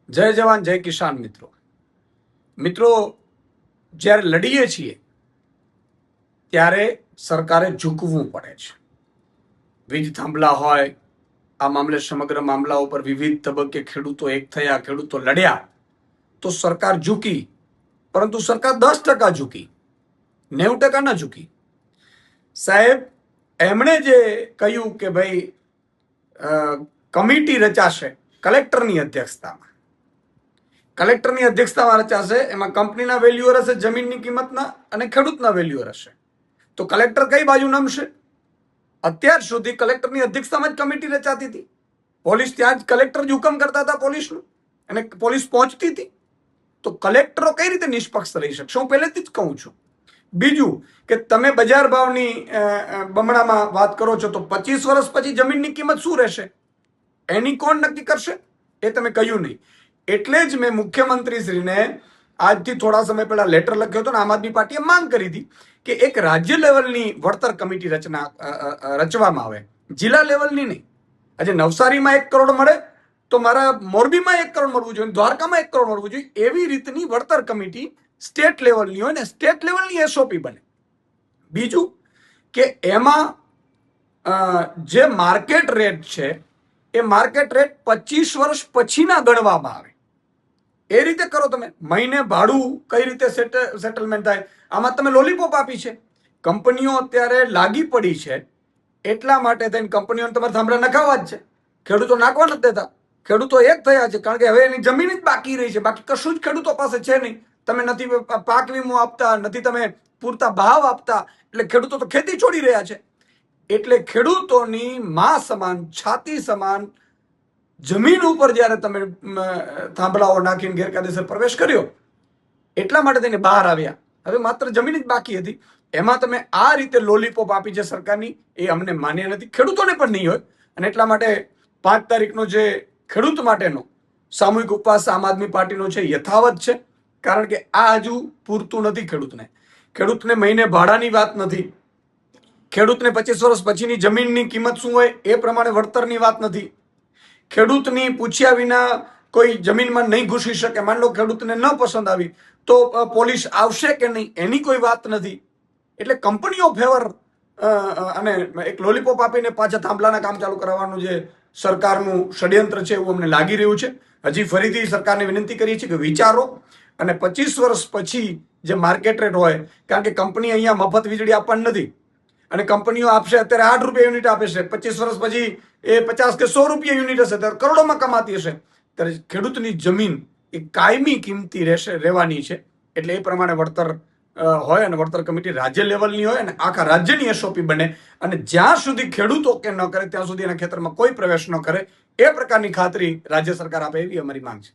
જય જવાન જય કિસાન. મિત્રો જ્યારે લડીએ છીએ ત્યારે સરકારે ઝૂકવું પડે છે. વીજ થાંભલા હોય, આ મામલે સમગ્ર મામલા ઉપર વિવિધ તબક્કે ખેડૂતો એક થયા, ખેડૂતો લડ્યા તો સરકાર ઝૂકી, પરંતુ સરકાર 10% ઝૂકી, 90% ન ઝૂકી. સાહેબ, એમણે જે કહ્યું કે ભાઈ કમિટી રચાશે કલેક્ટરની અધ્યક્ષતામાં, કલેક્ટરની અધ્યક્ષતામાં રચાશે. એમાં કંપનીના વેલ્યુઅર હશે, જમીનની કિંમતના, અને ખેડૂતના વેલ્યુઅર હશે. તો કલેક્ટર કઈ બાજુ નમશે? અત્યાર સુધી કલેક્ટરની અધ્યક્ષતામાં જ કમિટી રચાતી હતી. પોલીસ ત્યાં જ કલેક્ટર જ હુકમ કરતા હતા પોલીસનું, અને પોલીસ પહોંચતી હતી. તો કલેક્ટરો કઈ રીતે નિષ્પક્ષ રહી શકશે? હું પહેલેથી જ કહું છું. બીજું કે તમે બજાર ભાવની બમણામાં વાત કરો છો, તો 25 વર્ષ પછી જમીનની કિંમત શું રહેશે એની કોણ નક્કી કરશે? એ તમે કહ્યું નહીં. એટલે જ મેં મુખ્યમંત્રીશ્રીને આજથી થોડા સમય પહેલા લેટર લખ્યો હતો, ને આમ આદમી પાર્ટીએ માંગ કરી હતી કે એક રાજ્ય લેવલની વળતર કમિટી રચવામાં આવે, જિલ્લા લેવલની નહીં. આજે નવસારીમાં 1 કરોડ મળે તો મારા મોરબીમાં 1 કરોડ મળવું જોઈએ, દ્વારકામાં 1 કરોડ મળવું જોઈએ. એવી રીતની વળતર કમિટી સ્ટેટ લેવલની હોય ને સ્ટેટ લેવલની એસઓપી બને. બીજું કે એમાં જે માર્કેટ રેટ છે એ માર્કેટ રેટ 25 વર્ષ પછીના ગણવામાં આવે. એ રીતે કરો તમે. મહિને ભાડું કઈ રીતે સેટલમેન્ટ થાય? આમાં તમે લોલીપોપ આપી છે. કંપનીઓ અત્યારે લાગી પડી છે, એટલા માટે થઈને કંપનીઓને તમારે થાંભલા નખાવવા જ છે. ખેડૂતો નાખવા નથી દેતા. ખેડૂતો એક થયા છે, કારણ કે હવે એની જમીન જ બાકી રહી છે. બાકી કશું જ ખેડૂતો પાસે છે નહીં. તમે નથી પાક વીમો આપતા, નથી તમે પૂરતા ભાવ આપતા, એટલે ખેડૂતો તો ખેતી છોડી રહ્યા છે. એટલે ખેડૂતોની માં સમાન, છાતી સમાન જમીન ઉપર જ્યારે તમે થાંભલાઓ નાખીને ગેરકાયદેસર પ્રવેશ કર્યો, એટલા માટે તેને બહાર આવ્યા. હવે માત્ર જમીન જ બાકી હતી. એમાં તમે આ રીતે લોલીપોપ આપી છે સરકારની, એ અમને માન્ય નથી, ખેડૂતોને પણ નહીં હોય. અને એટલા માટે 5 તારીખનો જે ખેડૂત માટેનો સામૂહિક ઉપવાસ આમ આદમી પાર્ટીનો છે યથાવત છે. કારણ કે આ હજુ પૂરતું નથી. ખેડૂતને મહિને ભાડાની વાત નથી, ખેડૂતને 25 વર્ષ પછીની જમીનની કિંમત શું હોય એ પ્રમાણે વળતરની વાત નથી. ખેડૂતની પૂછ્યા વિના કોઈ જમીનમાં નહીં ઘૂસી શકે. માન લો ખેડૂતને ન પસંદ આવી તો પોલીસ આવશે કે નહીં એની કોઈ વાત નથી. એટલે કંપનીઓ ફેવર અને એક લોલીપોપ આપીને પાછા થાંભલાના કામ ચાલુ કરાવવાનું જે સરકારનું ષડયંત્ર છે એવું અમને લાગી રહ્યું છે. હજી ફરીથી સરકારને વિનંતી કરીએ છીએ કે વિચારો, અને 25 વર્ષ પછી જે માર્કેટ રેટ હોય, કારણ કે કંપની અહીંયા મફત વીજળી આપવાની નથી, અને કંપનીઓ આપશે અત્યારે 8 રૂપિયા યુનિટ આપે છે, 25 વર્ષ પછી એ 50 કે 100 રૂપિયા યુનિટ હશે, ત્યારે કરોડોમાં કમાતી હશે. ત્યારે ખેડૂતની જમીન એ કાયમી કિંમતી રહેવાની છે. એટલે એ પ્રમાણે વળતર હોય, અને વળતર કમિટી રાજ્ય લેવલની હોય, અને આખા રાજ્યની એસઓપી બને. અને જ્યાં સુધી ખેડૂતો કે ન કરે ત્યાં સુધી એના ખેતરમાં કોઈ પ્રવેશ ન કરે, એ પ્રકારની ખાતરી રાજ્ય સરકાર આપે, એવી અમારી માંગ છે.